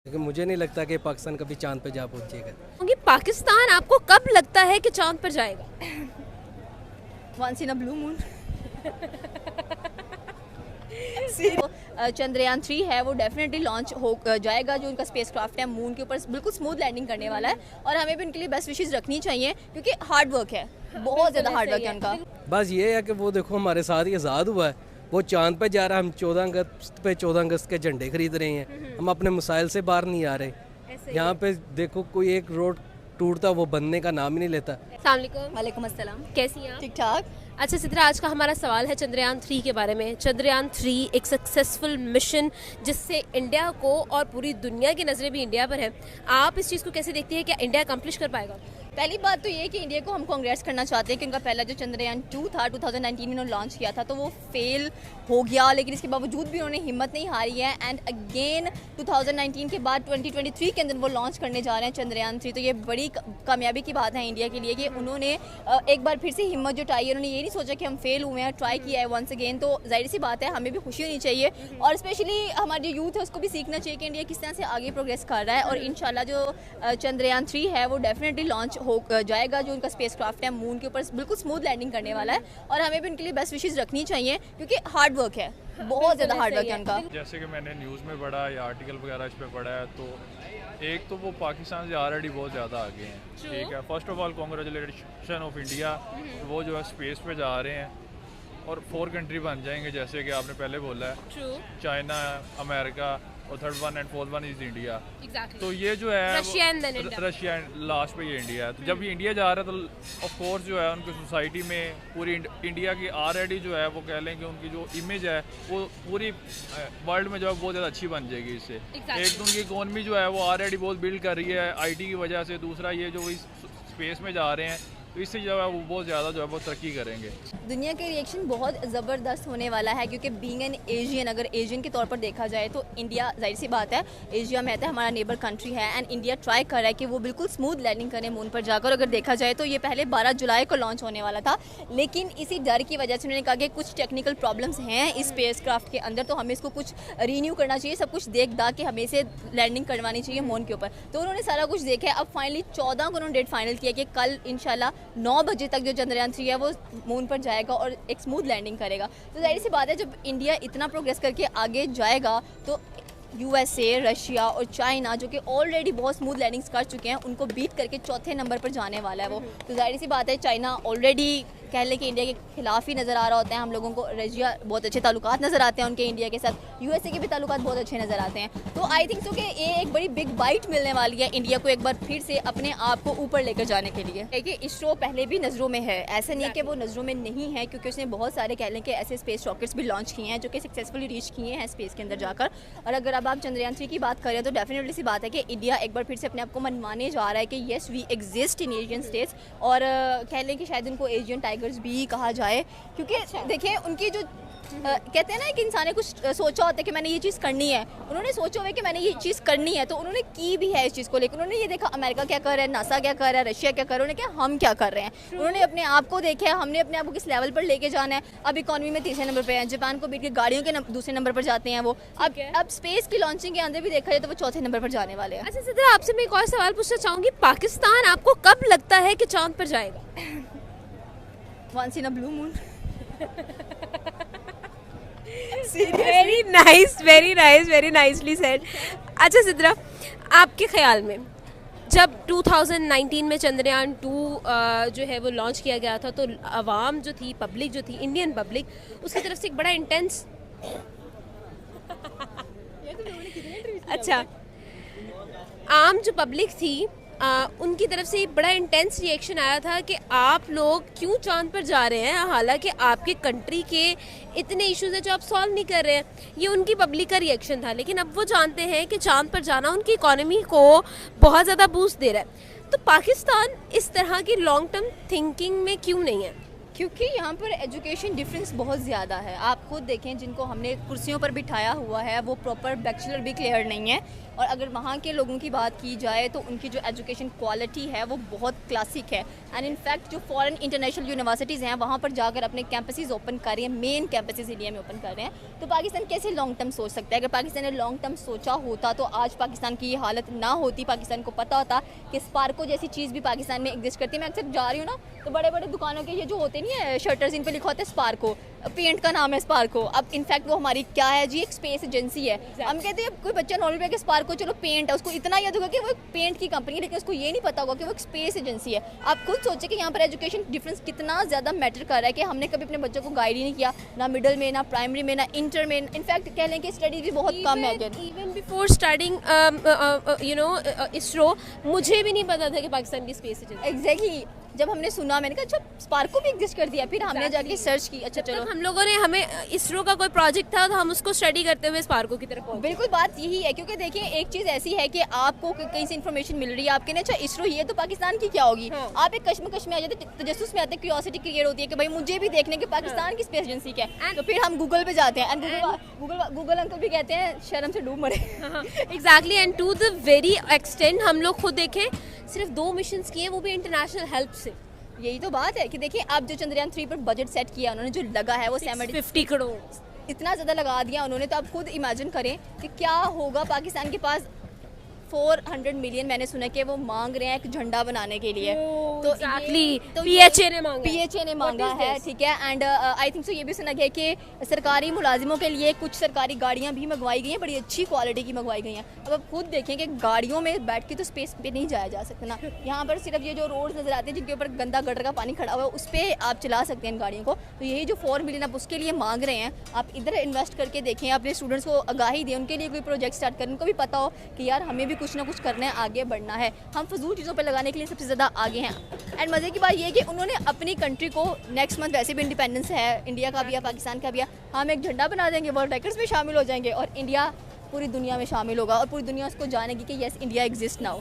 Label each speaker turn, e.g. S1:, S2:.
S1: लेकिन मुझे नहीं लगता कि पाकिस्तान कभी चांद पे जा पहुंचेगा।
S2: क्योंकि पाकिस्तान आपको कब लगता है कि चांद पर जाएगा?
S3: Once in a blue moon. Chandrayaan 3 है वो डेफिनेटली लॉन्च हो जाएगा। जो उनका स्पेस क्राफ्ट है मून के ऊपर बिल्कुल स्मूथ लैंडिंग करने वाला है और हमें भी उनके लिए बेस्ट विशेस रखनी चाहिए क्योंकि हार्ड वर्क है, बहुत ज़्यादा हार्ड वर्क है उनका।
S1: बस ये है कि वो देखो हमारे साथ ही आज़ाद हुआ है, वो चांद पे जा रहा है, हम 14 अगस्त पे 14 अगस्त के झंडे खरीद रहे हैं, हम अपने मसाइल से बाहर नहीं आ रहे। यहाँ पे देखो कोई एक रोड टूटता वो बनने का नाम ही नहीं लेता।
S3: वालेकुम अस्सलाम,
S2: कैसी हैं आप?
S3: ठीक ठाक।
S2: अच्छा सिद्रा, आज का हमारा सवाल है चंद्रयान 3 के बारे में। चंद्रयान 3 एक सक्सेसफुल मिशन जिससे इंडिया को और पूरी दुनिया की नज़रें भी इंडिया पर हैं। आप इस चीज़ को कैसे देखती हैं? क्या इंडिया अकम्प्लिश कर पाएगा?
S3: पहली बात तो ये कि इंडिया को हम कांग्रेस करना चाहते हैं कि उनका पहला जो चंद्रयान 2 था 2019 में उन्होंने लॉन्च किया था तो वो फेल हो गया, लेकिन इसके बावजूद भी उन्होंने हिम्मत नहीं हारी है एंड अगेन 2019 के बाद 2023 के अंदर वो लॉन्च करने जा रहे हैं चंद्रयान 3। तो ये बड़ी कामयाबी की बात है इंडिया के लिए कि उन्होंने एक बार फिर से हिम्मत जुटाई है। उन्होंने ये नहीं सोचा कि हम फेल हुए हैं, ट्राई किया है वंस अगेन। तो जाहिर सी बात है हमें भी खुशी होनी चाहिए और स्पेशली हमारे जो यूथ है उसको भी सीखना चाहिए कि इंडिया किस तरह से आगे प्रोग्रेस कर रहा है। और इंशाल्लाह जो चंद्रयान 3 है वो डेफिनेटली लॉन्च हो जाएगा। जो उनका स्पेस क्राफ्ट है मून के ऊपर बिल्कुल स्मूथ लैंडिंग करने वाला है और हमें भी उनके लिए बेस्ट विशेस रखनी चाहिए क्योंकि हार्ड वर्क है, बहुत ज़्यादा हार्ड वर्क है उनका।
S4: जैसे कि मैंने न्यूज़ में पढ़ा या आर्टिकल वगैरह इस पर पढ़ा है तो एक तो वो पाकिस्तान से ऑलरेडी बहुत ज़्यादा आगे हैं, ठीक है। First of all congratulation of India, वो जो है स्पेस पे जा रहे हैं और 4 कंट्री बन जाएंगे जैसे कि आपने पहले बोला है, चाइना, अमेरिका और third one and fourth one is India. तो ये जो है रशिया लास्ट पे ये इंडिया है। तो जब ये इंडिया जा रहा है तो ऑफ कोर्स जो है उनकी सोसाइटी में पूरी इंडिया की ऑलरेडी जो है वो कह लें कि उनकी जो इमेज है वो पूरी वर्ल्ड में जो है बहुत ज़्यादा अच्छी बन जाएगी इससे। एक तो उनकी इकोनॉमी जो है वो ऑलरेडी बहुत बिल्ड कर रही है आईटी की वजह से, दूसरा ये जो इस स्पेस में जा रहे हैं तो इससे जो है वो बहुत ज़्यादा जो है वो तरक्की करेंगे।
S3: दुनिया के रिएक्शन बहुत ज़बरदस्त होने वाला है क्योंकि बीइंग एन एशियन, अगर एशियन के तौर पर देखा जाए तो इंडिया जाहिर सी बात है एशिया में आता है, हमारा नेबर कंट्री है एंड इंडिया ट्राई कर रहा है कि वो बिल्कुल स्मूथ लैंडिंग करें मून पर जाकर। अगर देखा जाए तो ये पहले 12 जुलाई को लॉन्च होने वाला था, लेकिन इसी डर की वजह से उन्होंने कहा कि कुछ टेक्निकल प्रॉब्लम्स हैं इस स्पेस क्राफ्ट के अंदर तो हमें इसको कुछ रीन्यू करना चाहिए, सब कुछ देख दाख के हमें इसे लैंडिंग करवानी चाहिए मून के ऊपर। तो उन्होंने सारा कुछ देखा है। अब फाइनली 14 को उन्होंने डेट फाइनल किया कि कल इंशाल्लाह 9 बजे तक जो चंद्रयान 3 है वो मून पर जाएगा और एक स्मूथ लैंडिंग करेगा। तो जाहिर सी बात है जब इंडिया इतना प्रोग्रेस करके आगे जाएगा तो यूएसए, रशिया और चाइना जो कि ऑलरेडी बहुत स्मूथ लैंडिंग्स कर चुके हैं उनको बीट करके चौथे नंबर पर जाने वाला है वो। तो जाहिर सी बात है चाइना ऑलरेडी कह लें कि इंडिया के खिलाफ ही नज़र आ रहा होता है हम लोगों को। रशिया बहुत अच्छे ताल्लुकात नज़र आते हैं उनके इंडिया के साथ, यूएसए के भी ताल्लुकात बहुत अच्छे नज़र आते हैं। तो आई थिंक सो कि ये एक बड़ी बिग बाइट मिलने वाली है इंडिया को एक बार फिर से अपने आप को ऊपर लेकर जाने के लिए। देखिए इसरो पहले भी नज़रों में है, ऐसा नहीं है कि वो नज़रों में नहीं है क्योंकि उसने बहुत सारे कह लें कि ऐसे स्पेस रॉकेट्स भी लॉन्च किए हैं जो कि सक्सेसफुली रीच किए हैं स्पेस के अंदर जाकर। और अगर अब आप चंद्रयान 3 की बात करें तो डेफिनेटली सी बात है कि इंडिया एक बार फिर से अपने आप को मनवाने जा रहा है कि yes we exist in Asian states और कह लें कि शायद उनको एशियन टाइगर्स भी कहा जाए क्योंकि देखिए उनकी जो कहते हैं ना कि इंसान ने कुछ सोचा होता है कि मैंने ये चीज़ करनी है, उन्होंने सोचा हुआ है कि मैंने ये चीज़ करनी है तो उन्होंने की भी है इस चीज़ को लेकर। उन्होंने ये देखा अमेरिका क्या कर रहा है, नासा क्या कर रहा है, रशिया क्या कर रहा है, उन्होंने क्या हम क्या कर रहे हैं। उन्होंने अपने आप को देखा है, हमने अपने आप को किस लेवल पर लेके जाना है। अब इकॉनमी में 3रे नंबर पर है, जापान को बीट के गाड़ियों के दूसरे नंबर पर जाते हैं वो। अब स्पेस की लॉन्चिंग के अंदर भी देखा जाए तो वो चौथे नंबर पर जाने वाले हैं।
S2: अच्छा सिद्रा, आपसे मैं एक और सवाल पूछना चाहूँगी, पाकिस्तान आपको कब लगता है कि चांद पर जाएगा?
S3: Once in a blue moon.
S2: Very nice, very nice, very nicely said. अच्छा सिद्रा, आपके ख्याल में जब 2019 में चंद्रयान 2 जो है वो लॉन्च किया गया था तो आवाम जो थी, पब्लिक जो थी, इंडियन पब्लिक, उसकी तरफ से एक बड़ा इंटेंस अच्छा आम जो पब्लिक थी उनकी तरफ से बड़ा इंटेंस रिएक्शन आया था कि आप लोग क्यों चांद पर जा रहे हैं, हालांकि आपके कंट्री के इतने इश्यूज हैं जो आप सॉल्व नहीं कर रहे हैं। ये उनकी पब्लिक का रिएक्शन था, लेकिन अब वो जानते हैं कि चांद पर जाना उनकी इकोनॉमी को बहुत ज़्यादा बूस्ट दे रहा है। तो पाकिस्तान इस तरह की लॉन्ग टर्म थिंकिंग में क्यों नहीं है?
S3: क्योंकि यहाँ पर एजुकेशन डिफरेंस बहुत ज़्यादा है। आप खुद देखें जिनको हमने कुर्सियों पर बिठाया हुआ है वो प्रॉपर बैचलर भी क्लियर नहीं है, और अगर वहाँ के लोगों की बात की जाए तो उनकी जो एजुकेशन क्वालिटी है वो बहुत क्लासिक है। एंड इनफैक्ट जो फॉरेन इंटरनेशनल यूनिवर्सिटीज़ हैं वहाँ पर जाकर अपने कैंपसेस ओपन कर रहे हैं, मेन कैंपसेस इंडिया में ओपन कर रहे हैं। तो पाकिस्तान कैसे लॉन्ग टर्म सोच सकता है? अगर पाकिस्तान ने लॉन्ग टर्म सोचा होता तो आज पाकिस्तान की ये हालत ना होती। पाकिस्तान को पता होता कि स्पार्को जैसी चीज़ भी पाकिस्तान में एग्जिस्ट करती है। मैं अक्सर जा रही हूँ ना तो बड़े बड़े दुकानों के ये जो होते नहीं है शटर्स, इन पर लिखा होता है स्पार्को, पेंट का नाम है स्पार्को। अब इनफैक्ट वो हमारी क्या है जी, एक स्पेस एजेंसी है। हम कहते हैं कोई बच्चा नॉर्मल पे कि स्पार्को चलो पेंट है, उसको इतना याद होगा कि वो एक पेंट की कंपनी है, लेकिन उसको ये नहीं पता होगा कि वो एक स्पेस एजेंसी है। आप खुद सोचें कि यहाँ पर एजुकेशन डिफरेंस कितना ज़्यादा मैटर कर रहा है कि हमने कभी अपने बच्चों को गाइड ही नहीं किया, ना मिडिल में, ना प्राइमरी में, ना इंटर में। इनफैक्ट कह लें कि स्टडीज भी बहुत कम है।
S2: इवन बिफोर स्टार्टिंग इसरो, मुझे भी नहीं पता था कि पाकिस्तान की स्पेस एजेंसी।
S3: एग्जैक्टली जब हमने सुना मैंने कहा अच्छा स्पार्को भी एग्जिस्ट कर दिया, फिर हमने जाके सर्च की। अच्छा चलो,
S2: हम लोगों ने, हमें इसरो का कोई प्रोजेक्ट था तो हम उसको स्टडी करते हुए स्पार्को की तरफ पहुंचे।
S3: बिल्कुल बात यही है, क्योंकि देखिए एक चीज़ ऐसी है कि आपको कहीं से इन्फॉर्मेशन मिल रही है, आपके अच्छा इसरो ही है तो पाकिस्तान की क्या होगी। आप एक कश्मकश में आ जाते, तजस्सुस में आते, क्यूरियोसिटी क्रिएट होती है कि भाई मुझे भी देखने के पाकिस्तान की स्पेस एजेंसी क्या है। तो फिर हम गूगल पे जाते हैं एंड गूगल अंकल भी कहते हैं शर्म से डूब मरे।
S2: Exactly, and to the very extent हम लोग खुद देखें सिर्फ 2 मिशंस किए, वो भी इंटरनेशनल हेल्प से।
S3: यही तो बात है कि देखिए आप जो चंद्रयान 3 पर बजट सेट किया उन्होंने, जो लगा है वो
S2: 50 करोड़
S3: इतना ज़्यादा लगा दिया उन्होंने। तो आप खुद इमेजिन करें कि क्या होगा। पाकिस्तान के पास 400 मिलियन मैंने सुना कि वो मांग रहे हैं एक झंडा बनाने के लिए। तो
S2: एग्जैक्टली
S3: तो
S2: PHA ने मांगा,
S3: PHA ने मांगा है, ठीक है। एंड आई थिंक सो ये भी सुना गया कि सरकारी मुलाजिमों के लिए कुछ सरकारी गाड़ियां भी मंगवाई गई हैं, बड़ी अच्छी क्वालिटी की मंगवाई गई हैं। अब आप खुद देखें कि गाड़ियों में बैठ के तो स्पेस पे नहीं जाया जा सकता ना। यहाँ पर सिर्फ ये जो रोड्स नजर आते हैं जिनके ऊपर गंदा गटर का पानी खड़ा हुआ है उस पर आप चला सकते हैं इन गाड़ियों को। तो यही जो 4 मिलियन आप उसके लिए मांग रहे हैं, आप इधर इन्वेस्ट करके देखें, अपने स्टूडेंट्स को आगाही दें, उनके लिए कोई प्रोजेक्ट स्टार्ट करें, उनको भी पता हो कि यार हमें भी कुछ ना कुछ करना है, आगे बढ़ना है। हम फजूल चीज़ों पर लगाने के लिए सबसे ज़्यादा आगे हैं। एंड मज़े की बात ये है कि उन्होंने अपनी कंट्री को नेक्स्ट मंथ, वैसे भी इंडिपेंडेंस है इंडिया का भी है, पाकिस्तान का भी है, हम एक झंडा बना देंगे, वर्ल्ड रैकेट्स में शामिल हो जाएंगे और इंडिया पूरी दुनिया में शामिल होगा और पूरी दुनिया उसको जानेगी कि येस इंडिया एग्जिस्ट नाउ।